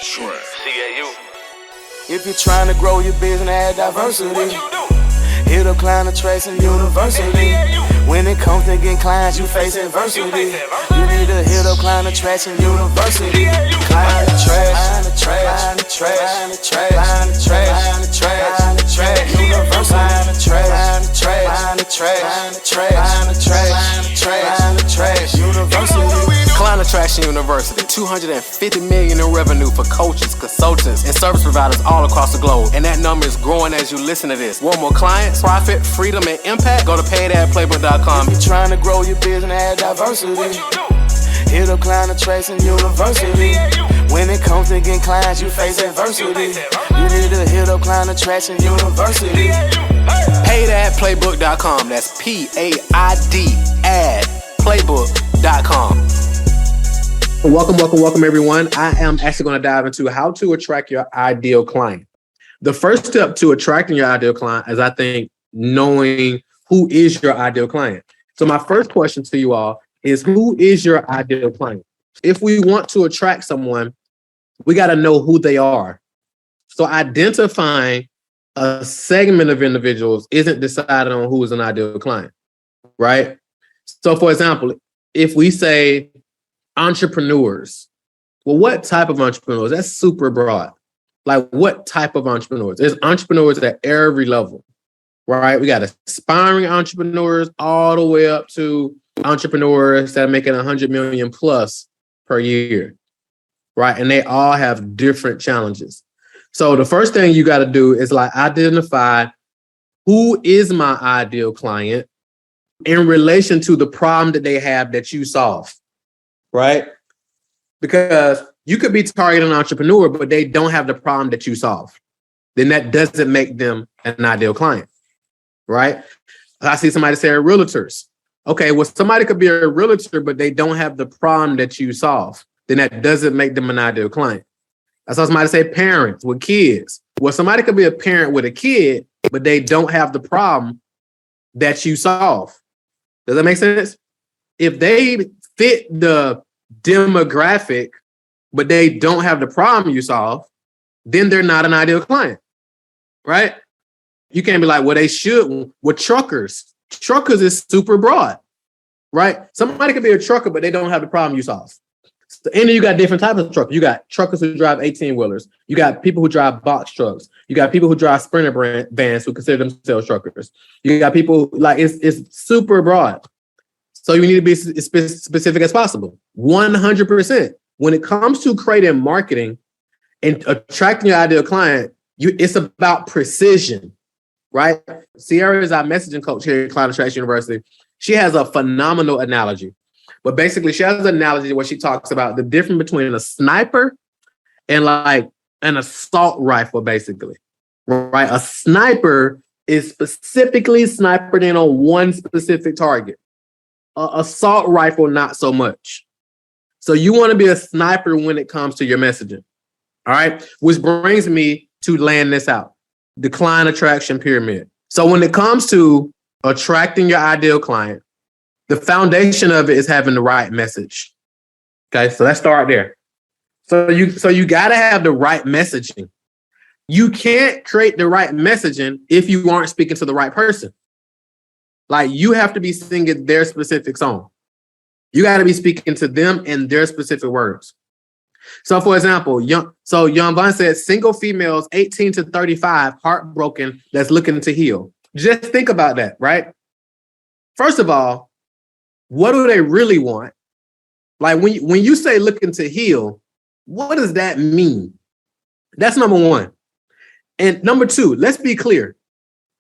CAU. If you're trying to grow your business, add diversity. What you do? Hit up client attraction university. When it comes to getting clients, you face adversity. You need to hit up client attraction university. Client attraction, client attraction, client attraction, client attraction university. Client attraction university. Client Attraction University, $250 million in revenue for coaches, consultants, and service providers all across the globe. And that number is growing as you listen to this. Want more clients, profit, freedom, and impact? Go to paidadplaybook.com. If you're trying to grow your business, add diversity. What you do? Hit up Client Attraction University. When it comes to getting clients, you face adversity. You need to hit up Client Attraction University. Paidadplaybook.com. That's PAID ad playbook.com. Welcome, everyone. I am actually going to dive into how to attract your ideal client. The first step to attracting your ideal client is, I think, knowing who is your ideal client. So my first question to you all is, who is your ideal client? If we want to attract someone, we got to know who they are. So identifying a segment of individuals isn't decided on who is an ideal client, right? So for example, if we say entrepreneurs, well, what type of entrepreneurs? That's super broad. Like, what type of entrepreneurs? There's entrepreneurs at every level, right? We got aspiring entrepreneurs all the way up to entrepreneurs that are making 100 million plus per year, right? And they all have different challenges. So the first thing you got to do is like identify who is my ideal client in relation to the problem that they have that you solve, right? Because you could be targeting an entrepreneur, but they don't have the problem that you solve. Then that doesn't make them an ideal client, right? I see somebody say realtors. Okay, well, somebody could be a realtor, but they don't have the problem that you solve. Then that doesn't make them an ideal client. I saw somebody say parents with kids. Well, somebody could be a parent with a kid, but they don't have the problem that you solve. Does that make sense? If they fit the demographic, but they don't have the problem you solve, then they're not an ideal client, right? You can't be like, well, they should. With truckers. Truckers is super broad, right? Somebody could be a trucker, but they don't have the problem you solve. And then you got different types of truckers. You got truckers who drive 18-wheelers. You got people who drive box trucks. You got people who drive Sprinter vans who consider themselves truckers. You got people, like, it's super broad. So you need to be as specific as possible. 100%. When it comes to creating marketing and attracting your ideal client, it's about precision, right? Sierra is our messaging coach here at Client Attraction University. She has a phenomenal analogy. But basically, she has an analogy where she talks about the difference between a sniper and like an assault rifle, basically, right? A sniper is specifically sniping in on one specific target. An assault rifle, not so much. So you want to be a sniper when it comes to your messaging, all right? Which brings me to laying this out, the client attraction pyramid. So when it comes to attracting your ideal client, the foundation of it is having the right message. Okay, so let's start there. So you got to have the right messaging. You can't create the right messaging if you aren't speaking to the right person. Like, you have to be singing their specific song. You got to be speaking to them in their specific words. So for example, Young Von said, single females 18 to 35, heartbroken, that's looking to heal. Just think about that, right? First of all, what do they really want? Like, when you say looking to heal, what does that mean? That's number one. And number two, let's be clear.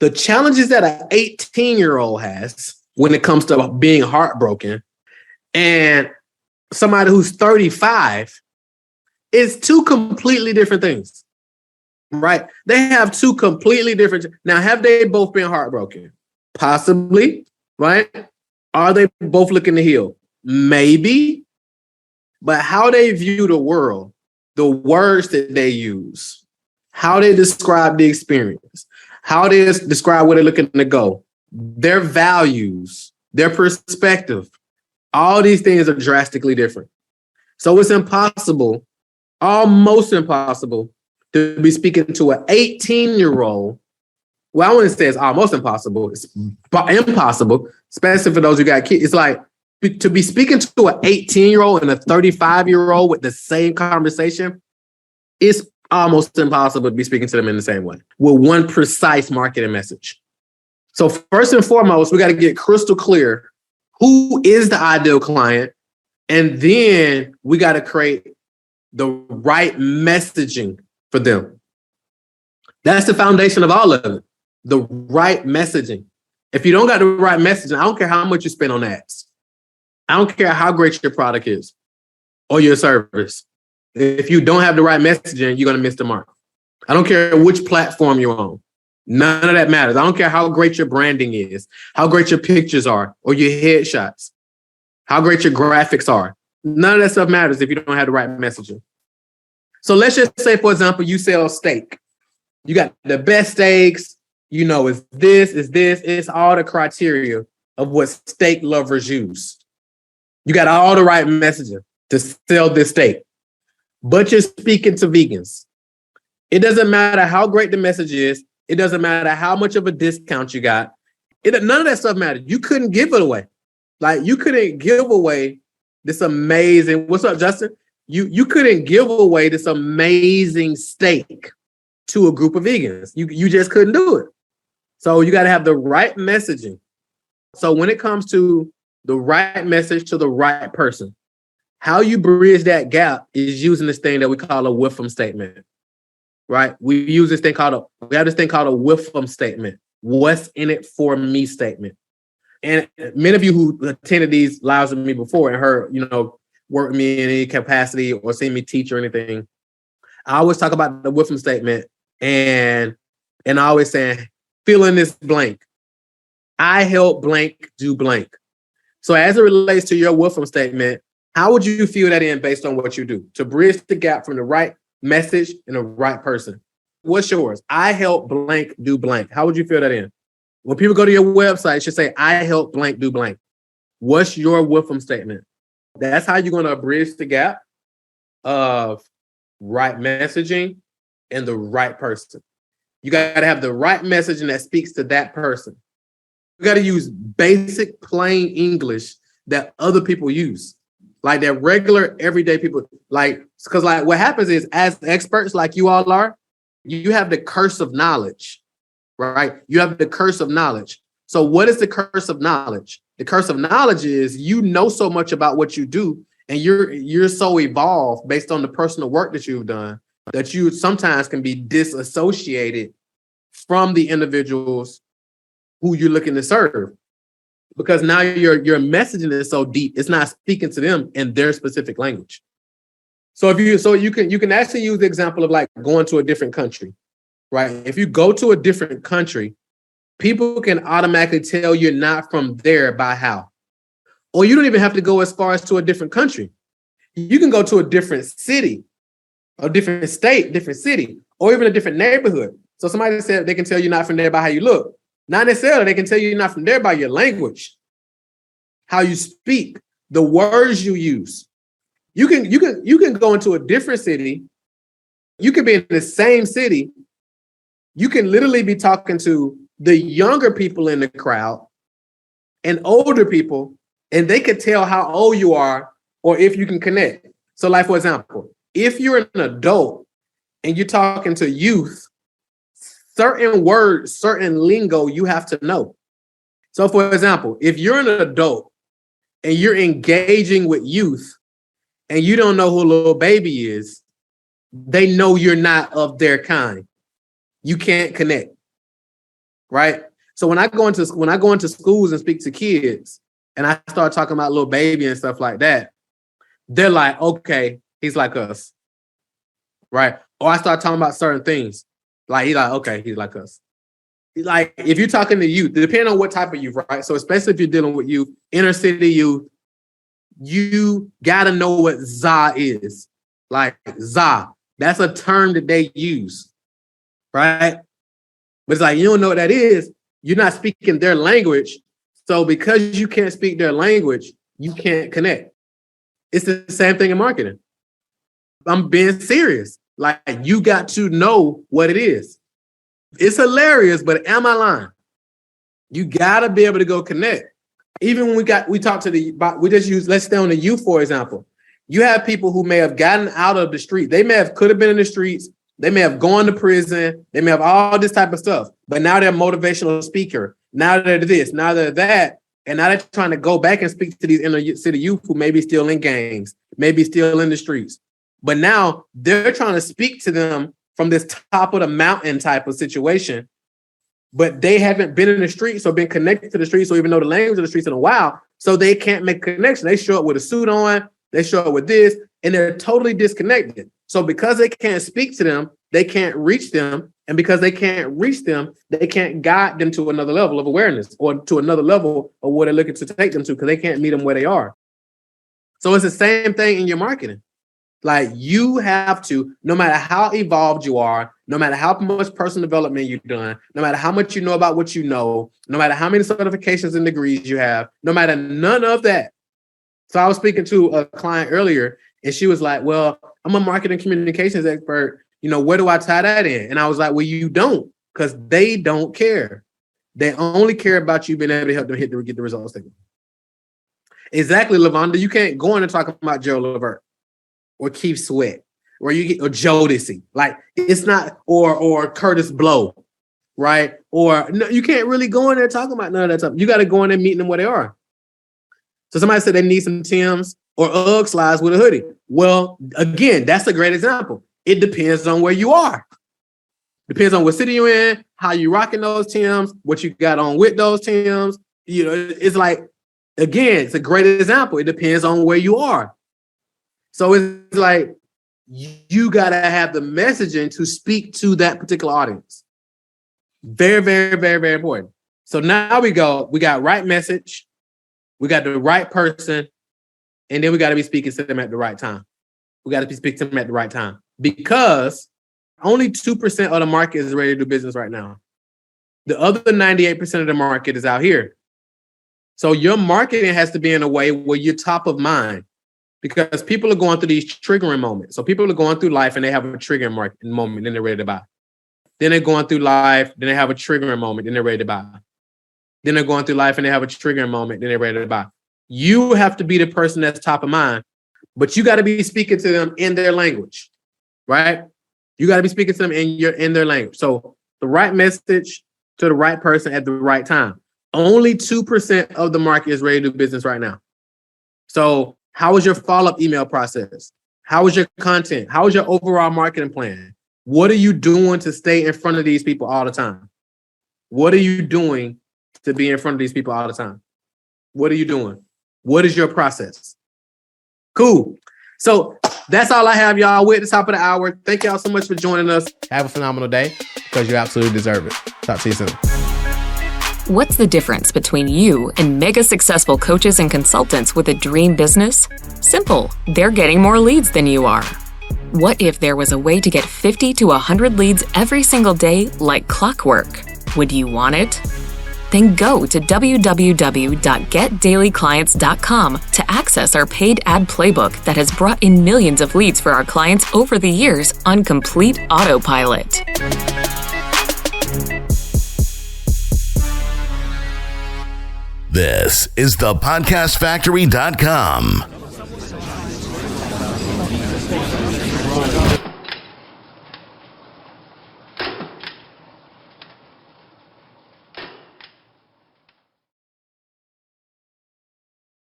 The challenges that an 18-year-old has when it comes to being heartbroken and somebody who's 35 is two completely different things, right? They have two completely different. Now, have they both been heartbroken? Possibly, right? Are they both looking to heal? Maybe. But how they view the world, the words that they use, how they describe the experience, how they describe where they're looking to go, their values, their perspective, all these things are drastically different. So it's impossible almost impossible to be speaking to an 18-year-old. Well, I wouldn't say it's almost impossible. It's impossible, especially for those who got kids. It's like to be speaking to an 18-year-old and a 35-year-old with the same conversation, it's almost impossible to be speaking to them in the same way with one precise marketing message. So first and foremost, we got to get crystal clear who is the ideal client, and then we got to create the right messaging for them. That's the foundation of all of it. The right messaging. If you don't got the right messaging, I don't care how much you spend on ads. I don't care how great your product is or your service. If you don't have the right messaging, you're going to miss the mark. I don't care which platform you're on. None of that matters. I don't care how great your branding is, how great your pictures are, or your headshots, how great your graphics are. None of that stuff matters if you don't have the right messaging. So let's just say, for example, you sell steak. You got the best steaks. You know, it's this. It's all the criteria of what steak lovers use. You got all the right messaging to sell this steak, but you're speaking to vegans. It doesn't matter how great the message is. It doesn't matter how much of a discount you got. None of that stuff matters. You couldn't give it away. Like, you couldn't give away this amazing, what's up, Justin? You couldn't give away this amazing steak to a group of vegans. You just couldn't do it. So you got to have the right messaging. So when it comes to the right message to the right person, how you bridge that gap is using this thing that we call a with them statement, right? We have this thing called a with them statement. What's in it for me statement. And many of you who attended these lives with me before and heard, work with me in any capacity or seen me teach or anything, I always talk about the with them statement and I always saying, fill in this blank. I help blank do blank. So as it relates to your with them statement, how would you fill that in based on what you do to bridge the gap from the right message and the right person? What's yours? I help blank do blank. How would you fill that in? When people go to your website, it should say, I help blank do blank. What's your with them statement? That's how you're going to bridge the gap of right messaging and the right person. You got to have the right messaging that speaks to that person. You got to use basic, plain English that other people use. Like that regular, everyday people. Because what happens is, as experts like you all are, you have the curse of knowledge, right? You have the curse of knowledge. So what is the curse of knowledge? The curse of knowledge is you know so much about what you do, and you're so evolved based on the personal work that you've done that you sometimes can be disassociated from the individuals who you're looking to serve. Because now your messaging is so deep, it's not speaking to them in their specific language. So you can actually use the example of like going to a different country, right? If you go to a different country, people can automatically tell you're not from there by how. Or you don't even have to go as far as to a different country. You can go to a different city, a different state, different city, or even a different neighborhood. So somebody said they can tell you're not from there by how you look. Not necessarily, they can tell you you're not from there by your language, how you speak, the words you use. You can go into a different city. You can be in the same city. You can literally be talking to the younger people in the crowd and older people, and they could tell how old you are or if you can connect. So like, for example, if you're an adult and you're talking to youth, certain words, certain lingo you have to know. So for example, if you're an adult and you're engaging with youth and you don't know who Lil Baby is, they know you're not of their kind. You can't connect, right? So when I go into schools and speak to kids and I start talking about Lil Baby and stuff like that, they're like, okay, he's like us, right? Or I start talking about certain things. Like, he's like, okay, he's like us. Like, if you're talking to youth, depending on what type of youth, right? So especially if you're dealing with youth, inner city youth, you got to know what za is. Like, za, that's a term that they use, right? But it's like, you don't know what that is. You're not speaking their language. So because you can't speak their language, you can't connect. It's the same thing in marketing. I'm being serious. Like, you got to know what it is. It's hilarious, but am I lying? You got to be able to go connect. Even when let's stay on the youth, for example. You have people who may have gotten out of the street. They could have been in the streets. They may have gone to prison. They may have all this type of stuff. But now they're a motivational speaker. Now they're this, now they're that. And now they're trying to go back and speak to these inner city youth who may be still in gangs, maybe still in the streets. But now they're trying to speak to them from this top of the mountain type of situation. But they haven't been in the streets or been connected to the streets or even know the language of the streets in a while. So they can't make a connection. They show up with a suit on, they show up with this, and they're totally disconnected. So because they can't speak to them, they can't reach them. And because they can't reach them, they can't guide them to another level of awareness or to another level of what they're looking to take them to, because they can't meet them where they are. So it's the same thing in your marketing. Like, you have to, no matter how evolved you are, no matter how much personal development you've done, no matter how much you know about what you know, no matter how many certifications and degrees you have, no matter none of that. So I was speaking to a client earlier, and she was like, well, I'm a marketing communications expert. Where do I tie that in? And I was like, well, you don't, because they don't care. They only care about you being able to help them get the results they want. Exactly, Lavonda. You can't go in and talk about Joe Levert or Keith Sweat or Jodeci. Like, it's not, or Curtis Blow, right? Or no, you can't really go in there talking about none of that stuff. You got to go in there meeting them where they are. So somebody said they need some Timbs or UGG slides with a hoodie. Well, again, that's a great example. It depends on where you are. Depends on what city you're in, how you rocking those Timbs, what you got on with those Timbs. It's like, again, it's a great example. It depends on where you are. So it's like, you got to have the messaging to speak to that particular audience. Very, very, very, very important. So now we got right message, we got the right person, and then we got to be speaking to them at the right time. We got to be speaking to them at the right time, because only 2% of the market is ready to do business right now. The other 98% of the market is out here. So your marketing has to be in a way where you're top of mind, because people are going through these triggering moments. So people are going through life and they have a triggering moment, then they're ready to buy. Then they're going through life, then they have a triggering moment, then they're ready to buy. Then they're going through life and they have a triggering moment, then they're ready to buy. You have to be the person that's top of mind, but you got to be speaking to them in their language, right? You got to be speaking to them in their language. So the right message to the right person at the right time. Only 2% of the market is ready to do business right now. So how is your follow-up email process? How is your content? How is your overall marketing plan? What are you doing to stay in front of these people all the time? What are you doing to be in front of these people all the time? What are you doing? What is your process? Cool. So that's all I have, y'all. We're at the top of the hour. Thank y'all so much for joining us. Have a phenomenal day, because you absolutely deserve it. Talk to you soon. What's the difference between you and mega successful coaches and consultants with a dream business? Simple. They're getting more leads than you are. What if there was a way to get 50 to 100 leads every single day like clockwork? Would you want it? Then go to www.getdailyclients.com to access our paid ad playbook that has brought in millions of leads for our clients over the years on complete autopilot. This is thepodcastfactory.com.